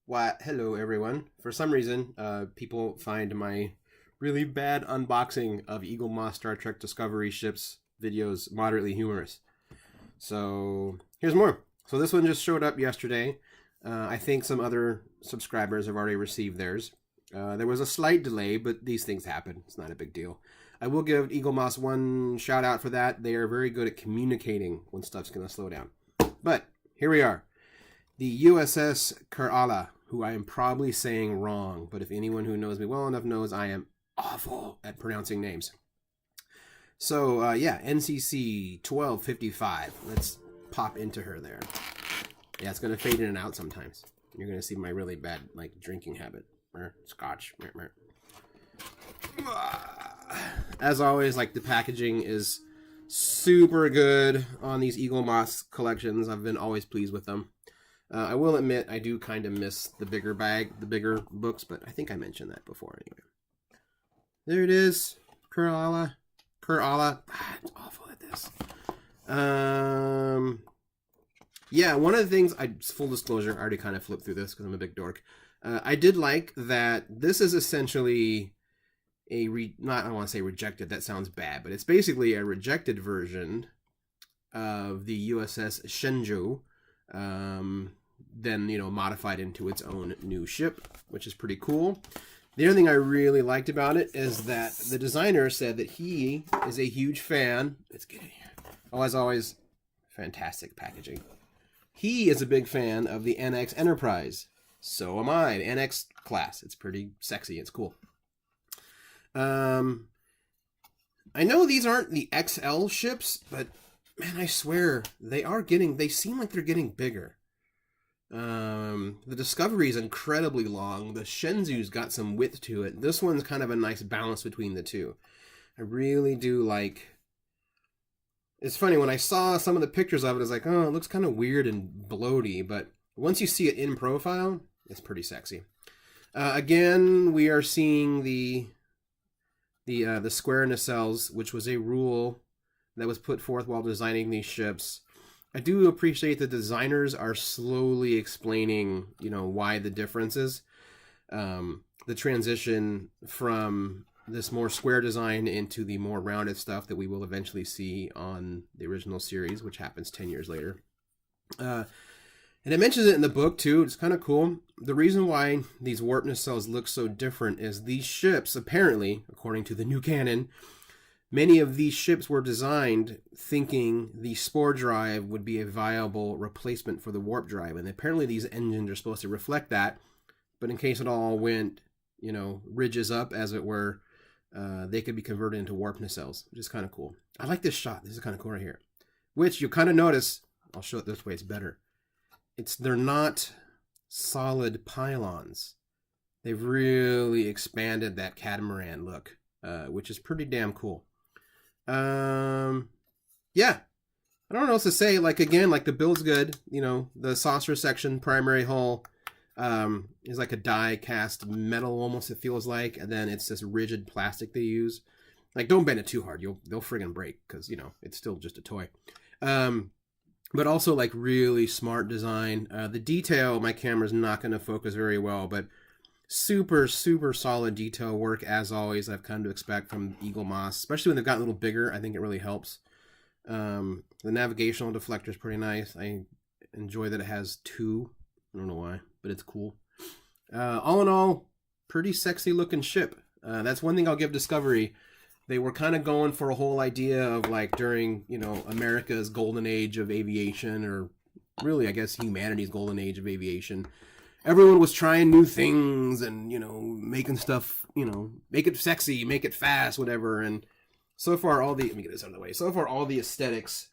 Why, hello everyone. For some reason, people find my really bad unboxing of Eaglemoss Star Trek Discovery Ships videos moderately humorous. So here's more. So this one just showed up yesterday. I think some other subscribers have already received theirs. There was a slight delay, but these things happen. It's not a big deal. I will give Eaglemoss one shout out for that. They are very good at communicating when stuff's going to slow down. But here we are. The USS Kerala, who I am probably saying wrong, but if anyone who knows me well enough knows I am awful at pronouncing names. So, yeah, NCC 1255. Let's pop into her there. Yeah, it's going to fade in and out sometimes. You're going to see my really bad, drinking habit. Scotch. As always, the packaging is super good on these Eaglemoss collections. I've been always pleased with them. I will admit I do kind of miss the bigger bag, the bigger books, but I think I mentioned that before anyway. There it is. Kerala. It's awful at this. Yeah, one of the things, full disclosure, I already kind of flipped through this because I'm a big dork. I did like that this is essentially I don't want to say rejected, that sounds bad, but it's basically a rejected version of the USS Shenzhou, then, modified into its own new ship, which is pretty cool. The other thing I really liked about it is that the designer said that he is a huge fan. Let's get in here. Oh, as always, fantastic packaging. He is a big fan of the NX Enterprise. So am I. The NX class. It's pretty sexy. It's cool. I know these aren't the XL ships, but man, I swear they seem like they're getting bigger. The Discovery is incredibly long. The Shenzhou's got some width to it. This one's kind of a nice balance between the two. I really do like. It's funny, when I saw some of the pictures of it, I was like, oh, it looks kind of weird and bloaty, but once you see it in profile, it's pretty sexy. Again, we are seeing the square nacelles, which was a rule that was put forth while designing these ships. I do appreciate the designers are slowly explaining, why the differences. The transition from this more square design into the more rounded stuff that we will eventually see on the original series, which happens 10 years later. And it mentions it in the book, too. It's kind of cool. The reason why these warp nacelles look so different is these ships, apparently, according to the new canon, many of these ships were designed thinking the spore drive would be a viable replacement for the warp drive. And apparently these engines are supposed to reflect that. But in case it all went, ridges up, as it were, they could be converted into warp nacelles, which is kind of cool. I like this shot. This is kind of cool right here. Which you'll kind of notice. I'll show it this way. It's better. They're not solid pylons. They've really expanded that catamaran look, which is pretty damn cool. Yeah, I don't know what else to say. Again, the build's good. The saucer section, primary hull, is like a die cast metal almost, it feels like, and then it's this rigid plastic they use. Don't bend it too hard, they'll friggin' break, because it's still just a toy. But also really smart design. The detail, my camera's not going to focus very well, but super solid detail work as always. I've come to expect from Eaglemoss, especially when they've gotten a little bigger. I think it really helps. The navigational deflector is pretty nice. I enjoy that it has two. I don't know why, but it's cool. All in all, pretty sexy looking ship. That's one thing I'll give Discovery. They were kind of going for a whole idea of during, America's golden age of aviation, or really, I guess, humanity's golden age of aviation. Everyone was trying new things and, making stuff, make it sexy, make it fast, whatever. And so far, let me get this out of the way. So far, all the aesthetics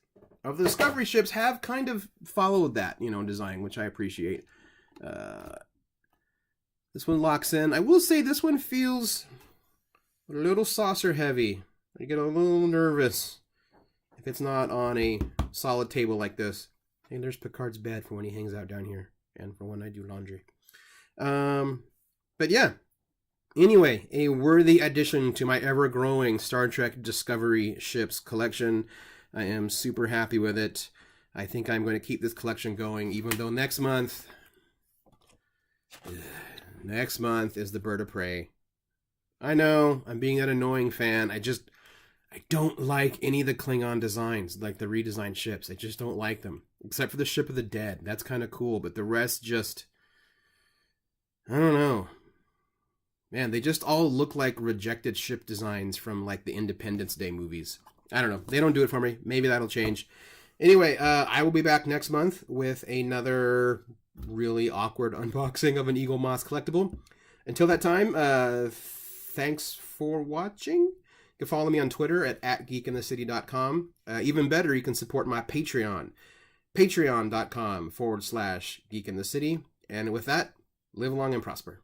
of the Discovery ships have kind of followed that, design, which I appreciate. This one locks in. I will say this one feels a little saucer heavy. I get a little nervous if it's not on a solid table like this. Hey, there's Picard's bed for when he hangs out down here, and for when I do laundry. But yeah. Anyway, a worthy addition to my ever-growing Star Trek Discovery ships collection. I am super happy with it. I think I'm going to keep this collection going, even though next month Next month is the Bird of Prey. I know, I'm being that annoying fan. I don't like any of the Klingon designs, like the redesigned ships. I just don't like them. Except for the Ship of the Dead. That's kind of cool, but the rest just... I don't know. Man, they just all look like rejected ship designs from like the Independence Day movies. I don't know. They don't do it for me. Maybe that'll change. Anyway, I will be back next month with another really awkward unboxing of an Eaglemoss collectible. Until that time, thanks for watching. You can follow me on Twitter at geekinthecity.com. Even better, you can support my Patreon. Patreon.com/geekinthecity. And with that, live long and prosper.